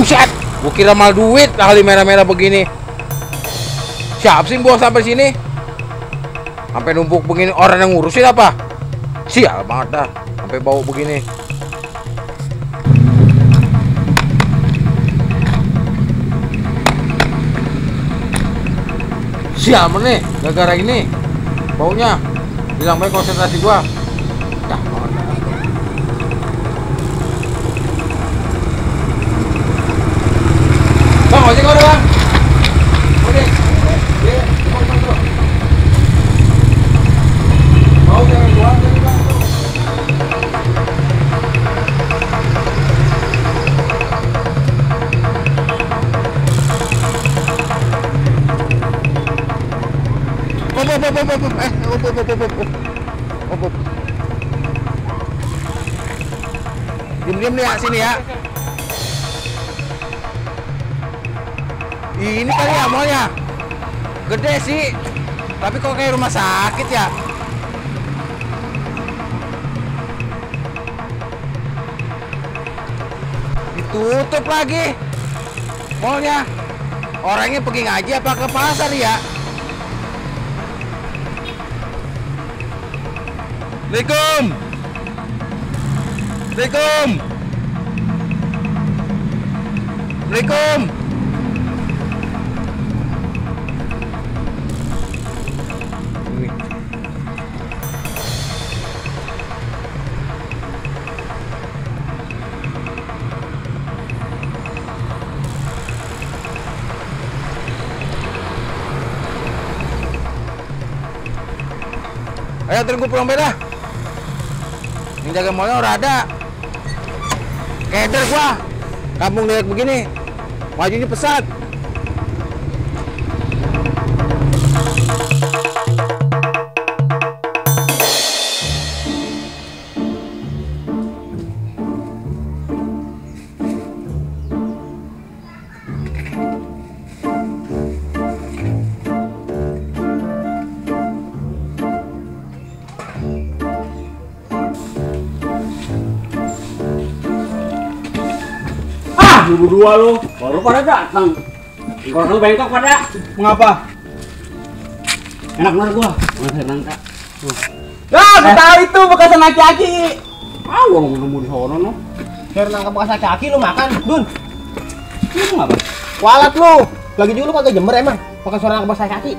Buset, gua kira mal duit kali merah-merah begini. Siapa sih bawa sampai sini? Sampai numpuk begini, orang yang ngurusin apa? Sial banget dah, sampai bawa begini. Sial nih, gara-gara ini baunya hilang banget konsentrasi gua. Dah banget. Bang, ojek udah bang. Ojek. Mau jangan keluar dari bang. Diam-diam nih ya, sini ya. Ini kali ya malnya. Gede sih. Tapi kok kayak rumah sakit ya? Ditutup lagi malnya. Orangnya pergi ngaji apa ke pasar ya? Assalamualaikum. Assalamualaikum. Assalamualaikum. Ayo anterin gue pulang beda. Yang jaga malnya udah ada. Keder gua. Kampung lihat begini. Majunya pesat. Lu berdua lu, baru pada datang. Orang bengkok pada. Mengapa? Enak bener gua. Mana nangka. Lah, gua tahu itu bekasan aki-aki. Ah, gua nemu di sono no. Biar nangkap bekas aki-aki lu makan, Dun. Lu ngapa? Kualat lu. Lagi juga lu kagak jember emang. Makan suara nangkap bekas aki-aki.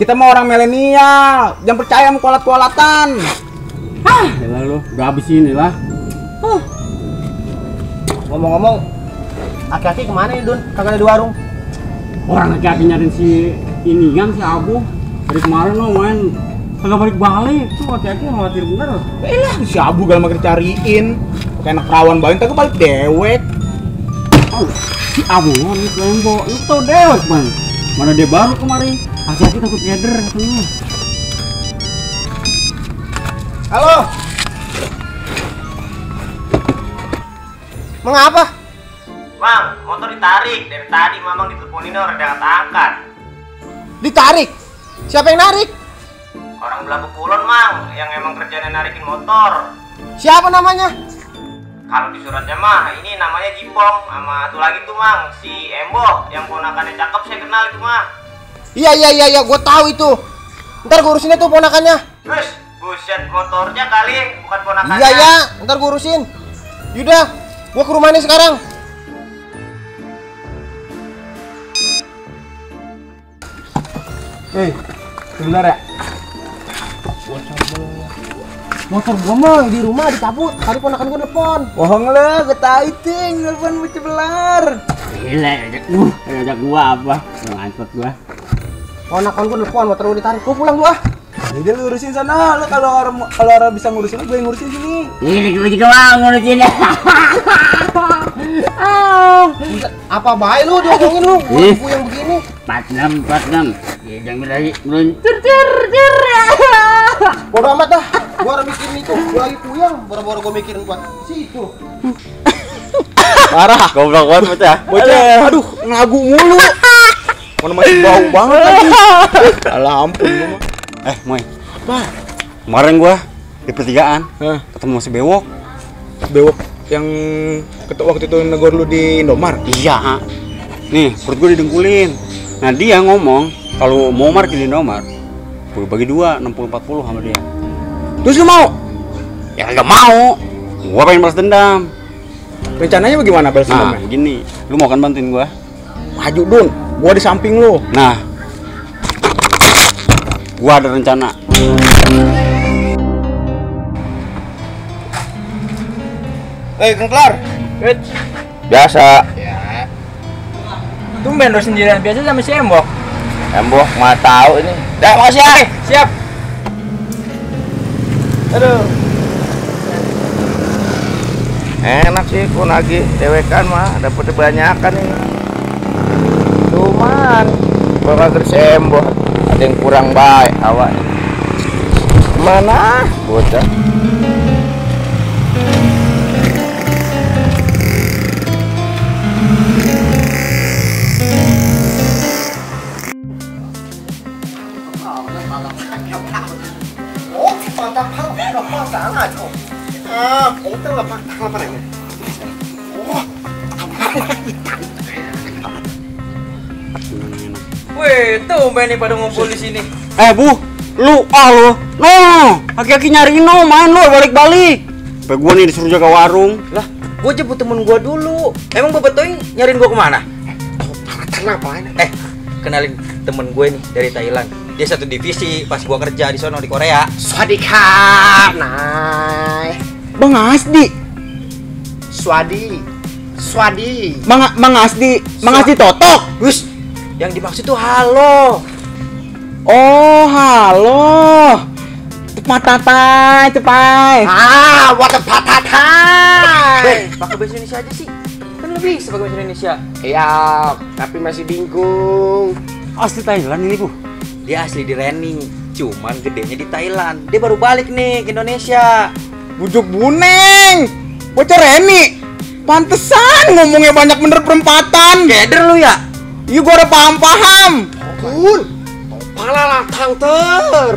Kita mau orang milenial, jangan percaya sama kualat-kualatan. Ya lu, udah habis ini lah. Ngomong-ngomong, aki-aki kemana ya, Dun? Kagak ada di warung. Orang aki-aki nyariin si ini kan si Abu. Dari kemarin lo main kagak balik-balik. Tuh aki-aki khawatir bener. Lah, si Abu gak makin cariin. Kayak anak perawan banget, kagak balik dewek. Oh, si Abu nih Lembo, lu tau dewek man. Mana dia baru kemarin. Aki-aki takut keder katanya. Halo. Mengapa? Mang, motor ditarik. Dari tadi Mamang diteleponin orang udah angkat. Ditarik? Siapa yang narik? Orang belah Kulon, Mang, yang emang kerjanya narikin motor. Siapa namanya? Kalau di suratnya mah, ini namanya Jipong. Sama satu lagi tuh, Mang, si Embo, yang ponakannya cakep, saya kenal itu, Mang. Iya, gue tahu itu. Ntar gue urusin itu ponakannya. Terus, buset motornya kali, bukan ponakannya. Iya, ntar gue urusin. Yaudah, gue ke rumahnya sekarang. Sebentar ya. Motor gue mah di rumah dicabut. Tadi ponakan gue nelfon. Bohong lah, gue tahu ting, nelfon bocah belar. Gila, ajak gua apa? Ngantuk gua. Ponakan gue nelfon, motor gue ditarik. Gue pulang gua. Jadi lu urusin sana, lu kalau orang bisa ngurusin, gue yang ngurusin sini. Ini gua juga mau ngurusin. Apa baik lu diomongin lu? Gue yang begini. 46. Ya jangan lagi meluncur. Bodoh amat dah. Gue orang mikirin itu. Gue lagi puyeng. Boro-boro gue mikirin buat situ. Parah, Goblok banget bocah. bocah. Aduh, ngagu mulu. Mana masih bau banget lagi. Alah ampun lu mah. Moy. Kemarin gua di pertigaan ketemu si Bewok. Bewok. Yang waktu itu negor lu di Indomart. Iya. Nih, perut gue didengkulin. Nah, dia ngomong kalau mau market di Indomart, gue bagi 2, 60-40 sama dia. Terus lu mau? Ya nggak mau. Gue pengen balas dendam. Rencananya bagaimana balas Nah, dendamnya? gini, lu mau kan bantuin gue? Maju Dun, gua di samping lu. Nah, gue ada rencana. Kang Kelar. Biasa. Tumben lo sendirian, biasa sama si Embok. Embok nggak tahu ini. Dah, makasih ya. Siap. Aduh. Enak sih lagi dewekan mah, dapat banyakan ini. Cuman bakal kersembok, ada yang kurang baik awaknya. Mana bocah? Wih, tumben nih pada ngumpul di sini. Bu, lu aki-aki nyariin no, main lo balik-balik. Sampai gua nih disuruh jaga warung. Lah, gua jemput temen gua dulu. Emang Bapak Toing nyariin gua kemana? Kenapa? Kenalin temen gue nih dari Thailand. Dia satu divisi pas gua kerja di sono di Korea. Swadika, Nay. Bang Asdi. Swadi. Mang Asdi totok. Hus, yang dimaksud tuh halo. Oh, halo. Cepai. What a patatai. Pakai bahasa Indonesia aja sih. Kan lu bisa pakai bahasa Indonesia. Iya, tapi masih bingung. Asli Thailand ini, Bu. Dia asli di Reni, cuman gedenya di Thailand. Dia baru balik nih ke Indonesia. Bujuk buneng. Bocah Reni. Pantesan ngomongnya banyak bener perempatan. Keder lu ya? Iya, gua ada paham. Kun, pala latang ter.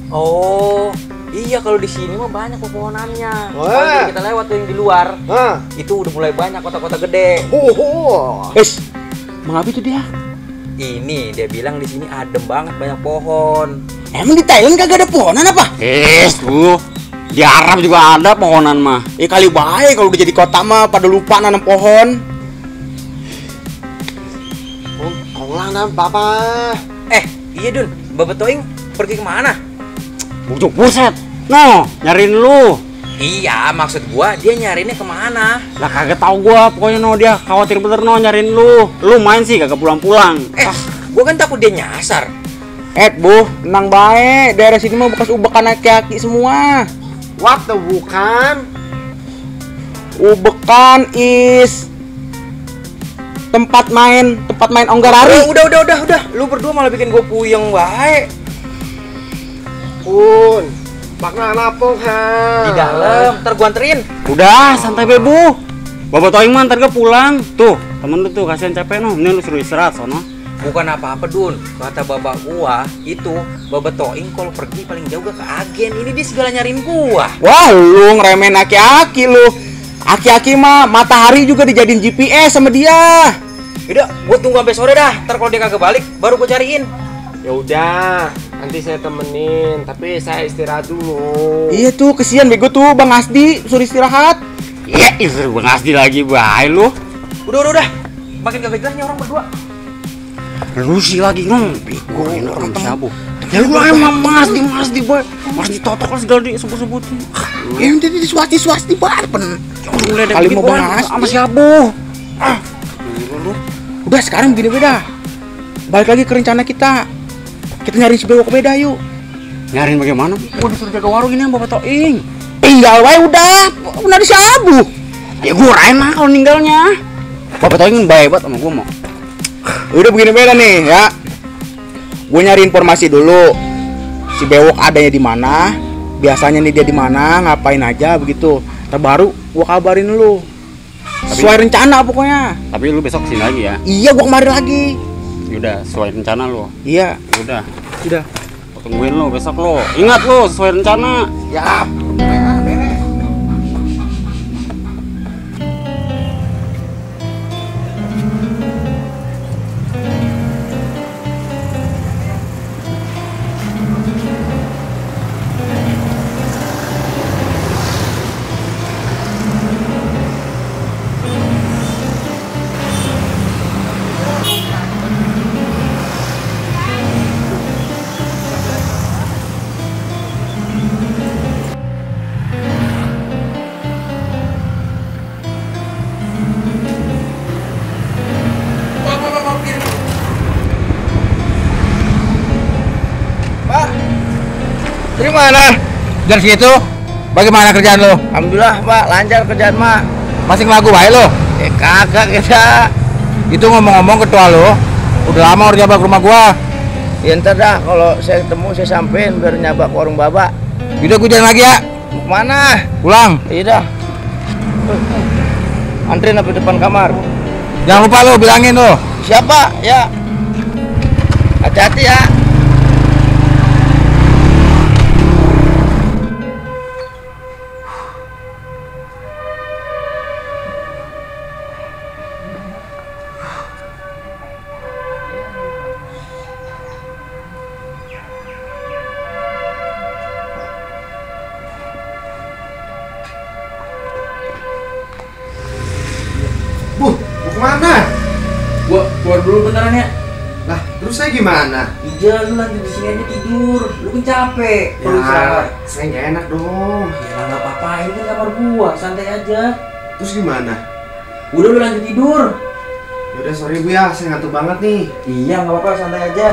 Oh, iya kalau di sini mah banyak pepohonannya. Wah. Kalau kita lewat tuh yang di luar, Hah. itu udah mulai banyak kota-kota gede. Mengapa itu dia? Ini dia bilang di sini adem banget, banyak pohon. Emang di Thailand kagak ada pohonan apa? Lu. Di Arab juga ada pohonan mah. Kali baik kalau udah jadi kota mah pada lupa nanam pohon. Lang papa. Iya Dun, Bapak Toing pergi kemana? Bujuk buset. No, nyariin lu. Iya, maksud gua dia nyariinnya kemana? Lah kagak tahu gua, pokoknya no dia khawatir bener no nyariin lu. Lu main sih kagak pulang-pulang. Gua kan takut dia nyasar. Bu, tenang baik. Daerah sini mah bekas ubekan aki-aki semua. What the bukan? Ubekan is tempat main onggarari. Udah. Lu berdua malah bikin gua puyeng baik. Kun, makna apa ha? Di dalam, ntar gua anterin. Udah, santai bebu. Bapak Toing mah ntar gua pulang. Tuh, temen lu tuh kasihan capek no. Mending lu suruh istirahat sono. Bukan apa-apa Dun, kata bapak gua itu Bapak Toing kalau pergi paling jauh gak ke agen. Ini dia segala nyariin gua. Wah, lu ngeremehin aki-aki lu. Aki-aki mah matahari juga dijadiin GPS sama dia. Udah, gua tunggu sampai sore dah. Ntar kalau dia kagak balik, baru gua cariin. Ya udah, nanti saya temenin, tapi saya istirahat dulu. Iya tuh, kesian bego tuh Bang Asdi, suruh istirahat. Iya, istri Bang Asdi lagi bae lu. Udah. Makin kagak jelas nih orang berdua. Lu sih lagi bego ini orang siapa? Ya lu emang Bang Asdi boy. Masdi totok kan segala disebut-sebutin. Ya udah di swasti barpen. Kali mau Bang Asdi sama siapa? Udah sekarang begini beda. Balik lagi ke rencana kita. Kita nyari si bewok beda yuk. Nyariin bagaimana? Gua disuruh jaga warung ini sama Bapak Toing. Tinggal wae udah. Benar si Abu. Ya gua rain lah kalau ninggalnya. Bapak Toing baik banget sama gua mau. Udah begini beda nih ya. Gue nyari informasi dulu. Si bewok adanya di mana? Biasanya nih dia di mana? Ngapain aja begitu. Terbaru gua kabarin lu. Sesuai rencana pokoknya. Tapi lu besok sini lagi ya. Iya, gua kemarin lagi. Udah sesuai rencana lu. Iya. Udah. Sudah. Tungguin lu besok lu. Ingat lu sesuai rencana. Ya. Dari mana? Dari situ. Bagaimana kerjaan lo? Alhamdulillah Pak, lancar kerjaan mah. Masih ngelagu baik lo? Kagak kita. Itu ngomong-ngomong ketua lo, udah lama harus nyabak rumah gua. Ya ntar dah kalau saya ketemu saya sampein biar nyabak warung Baba. Udah gue jalan lagi ya. Mau kemana? Pulang. Iya dah. Antrin apa depan kamar. Jangan lupa lo bilangin lo. Siapa? Ya. Hati-hati ya. Mau kemana? Gua keluar dulu beneran ya. Lah, terus saya gimana? Ija, lu lanjut di sini aja tidur. Lu kan capek. Perlu istirahat. Saya nggak enak dong. Ya nggak apa-apa, ini kan kamar gua, santai aja. Terus gimana? Udah lu lanjut tidur. Yaudah sorry Bu ya, saya ngantuk banget nih. Iya nggak apa-apa, santai aja.